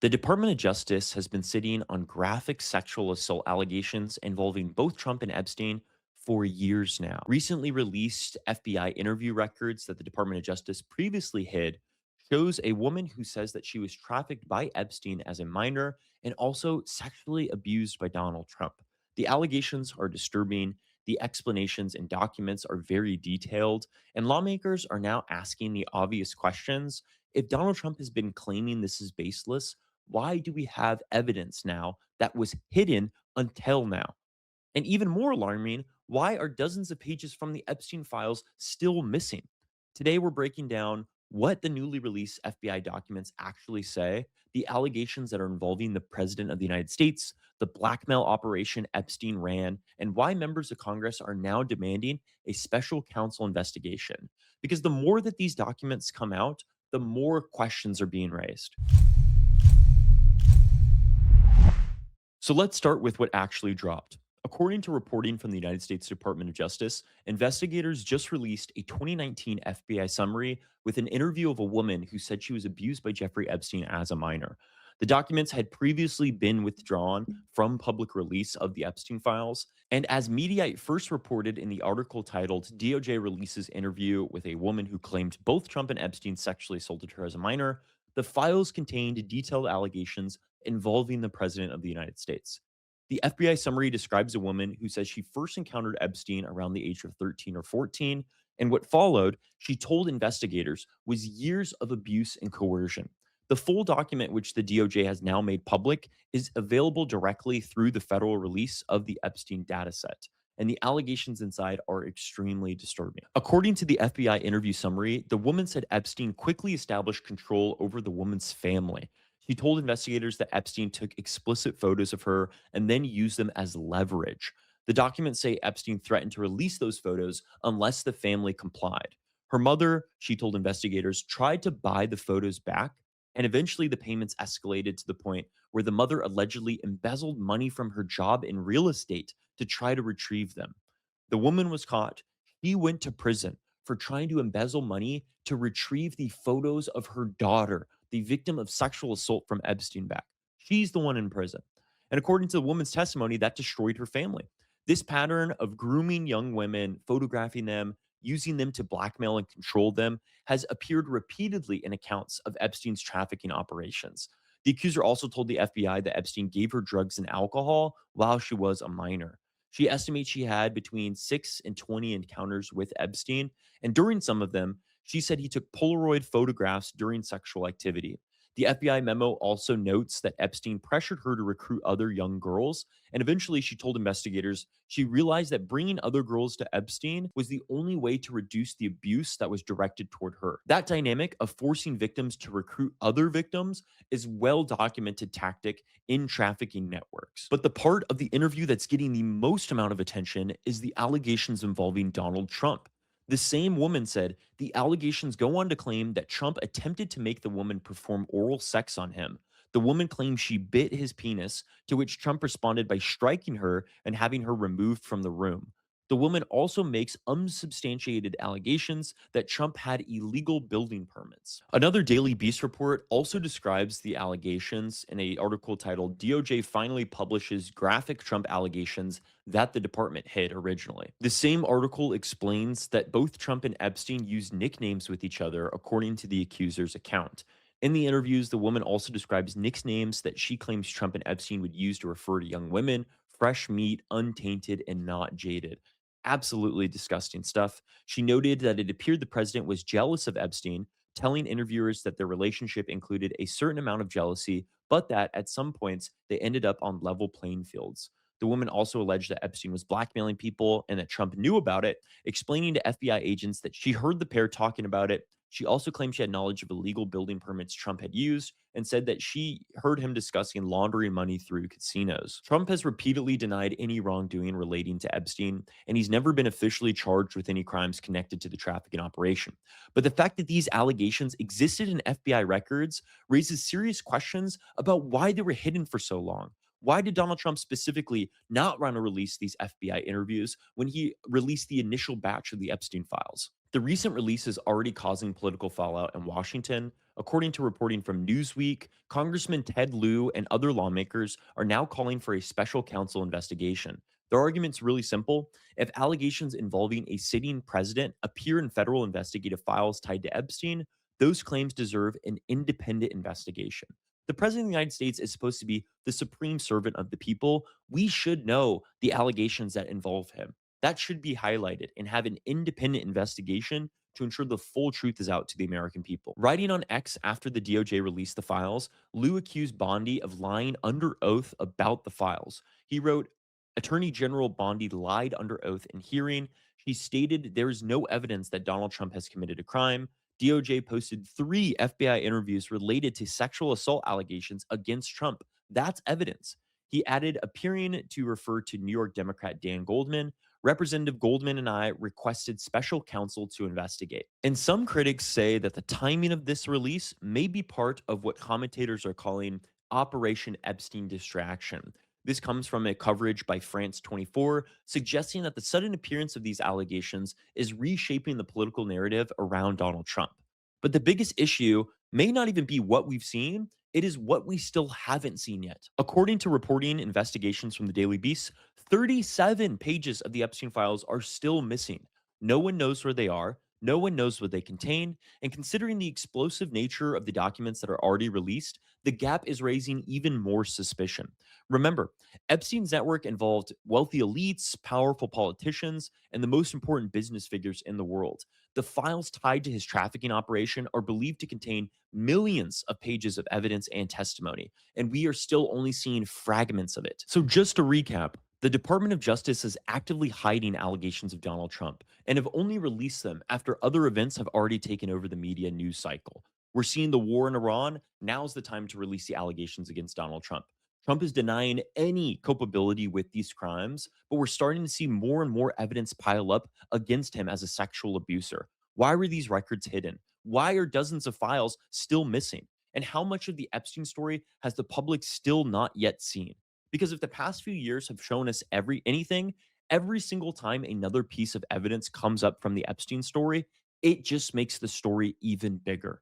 The Department of Justice has been sitting on graphic sexual assault allegations involving both Trump and Epstein for years now. Recently released FBI interview records that the Department of Justice previously hid shows a woman who says that she was trafficked by Epstein as a minor and also sexually abused by Donald Trump. The allegations are disturbing. The explanations and documents are very detailed, and lawmakers are now asking the obvious questions. If Donald Trump has been claiming this is baseless, why do we have evidence now that was hidden until now? And even more alarming, why are dozens of pages from the Epstein files still missing? Today, we're breaking down what the newly released FBI documents actually say, the allegations that are involving the President of the United States, the blackmail operation Epstein ran, and why members of Congress are now demanding a special counsel investigation. Because the more that these documents come out, the more questions are being raised. So let's start with what actually dropped. According to reporting from the United States Department of Justice, investigators just released a 2019 FBI summary with an interview of a woman who said she was abused by Jeffrey Epstein as a minor. The documents had previously been withdrawn from public release of the Epstein files, and as Mediaite first reported in the article titled DOJ Releases Interview with a Woman Who Claimed Both Trump and Epstein Sexually Assaulted Her as a Minor, the files contained detailed allegations involving the President of the United States. The FBI summary describes a woman who says she first encountered Epstein around the age of 13 or 14, and what followed, she told investigators, was years of abuse and coercion. The full document, which the DOJ has now made public, is available directly through the federal release of the Epstein dataset, and the allegations inside are extremely disturbing. According to the FBI interview summary, the woman said Epstein quickly established control over the woman's family. She told investigators that Epstein took explicit photos of her and then used them as leverage. The documents say Epstein threatened to release those photos unless the family complied. Her mother, she told investigators, tried to buy the photos back, and eventually the payments escalated to the point where the mother allegedly embezzled money from her job in real estate to try to retrieve them. The woman was caught. She went to prison for trying to embezzle money to retrieve the photos of her daughter, the victim of sexual assault from Epstein back. She's the one in prison. And according to the woman's testimony, that destroyed her family. This pattern of grooming young women, photographing them, using them to blackmail and control them has appeared repeatedly in accounts of Epstein's trafficking operations. The accuser also told the FBI that Epstein gave her drugs and alcohol while she was a minor. She estimates she had between 6 and 20 encounters with Epstein, and during some of them, she said he took Polaroid photographs during sexual activity. The FBI memo also notes that Epstein pressured her to recruit other young girls, and eventually she told investigators she realized that bringing other girls to Epstein was the only way to reduce the abuse that was directed toward her. That dynamic of forcing victims to recruit other victims is well documented tactic in trafficking networks. But the part of the interview that's getting the most amount of attention is the allegations involving Donald Trump. The same woman said the allegations go on to claim that Trump attempted to make the woman perform oral sex on him. The woman claims she bit his penis, to which Trump responded by striking her and having her removed from the room. The woman also makes unsubstantiated allegations that Trump had illegal building permits. Another Daily Beast report also describes the allegations in an article titled DOJ Finally Publishes Graphic Trump Allegations That the Department Hid Originally. The same article explains that both Trump and Epstein used nicknames with each other, according to the accuser's account. In the interviews, the woman also describes nicknames that she claims Trump and Epstein would use to refer to young women: fresh meat, untainted, and not jaded. Absolutely disgusting stuff. She noted that it appeared the president was jealous of Epstein, telling interviewers that their relationship included a certain amount of jealousy, but that at some points they ended up on level playing fields. The woman also alleged that Epstein was blackmailing people and that Trump knew about it, explaining to FBI agents that she heard the pair talking about it. She also claimed she had knowledge of illegal building permits Trump had used and said that she heard him discussing laundering money through casinos. Trump has repeatedly denied any wrongdoing relating to Epstein, and he's never been officially charged with any crimes connected to the trafficking operation. But the fact that these allegations existed in FBI records raises serious questions about why they were hidden for so long. Why did Donald Trump specifically not want to release these FBI interviews when he released the initial batch of the Epstein files? The recent release is already causing political fallout in Washington. According to reporting from Newsweek, Congressman Ted Lieu and other lawmakers are now calling for a special counsel investigation. Their argument's really simple. If allegations involving a sitting president appear in federal investigative files tied to Epstein, those claims deserve an independent investigation. The president of the United States is supposed to be the supreme servant of the people. We should know the allegations that involve him. That should be highlighted and have an independent investigation to ensure the full truth is out to the American people. Writing on X after the DOJ released the files, Liu accused Bondi of lying under oath about the files. He wrote, Attorney General Bondi lied under oath in hearing. She stated there is no evidence that Donald Trump has committed a crime. DOJ posted 3 FBI interviews related to sexual assault allegations against Trump. That's evidence. He added, appearing to refer to New York Democrat Dan Goldman. Representative Goldman and I requested special counsel to investigate. And some critics say that the timing of this release may be part of what commentators are calling Operation Epstein distraction. This comes from a coverage by France 24 suggesting that the sudden appearance of these allegations is reshaping the political narrative around Donald Trump. But the biggest issue may not even be what we've seen, it is what we still haven't seen yet. According to reporting investigations from the Daily Beast, 37 pages of the Epstein files are still missing. No one knows where they are. No one knows what they contain. And considering the explosive nature of the documents that are already released, the gap is raising even more suspicion. Remember, Epstein's network involved wealthy elites, powerful politicians, and the most important business figures in the world. The files tied to his trafficking operation are believed to contain millions of pages of evidence and testimony, and we are still only seeing fragments of it. So, just to recap, the Department of Justice is actively hiding allegations of Donald Trump and have only released them after other events have already taken over the media news cycle. We're seeing the war in Iran. Now's the time to release the allegations against Donald Trump. Trump is denying any culpability with these crimes, but we're starting to see more and more evidence pile up against him as a sexual abuser. Why were these records hidden? Why are dozens of files still missing? And how much of the Epstein story has the public still not yet seen? Because if the past few years have shown us every single time another piece of evidence comes up from the Epstein story, it just makes the story even bigger.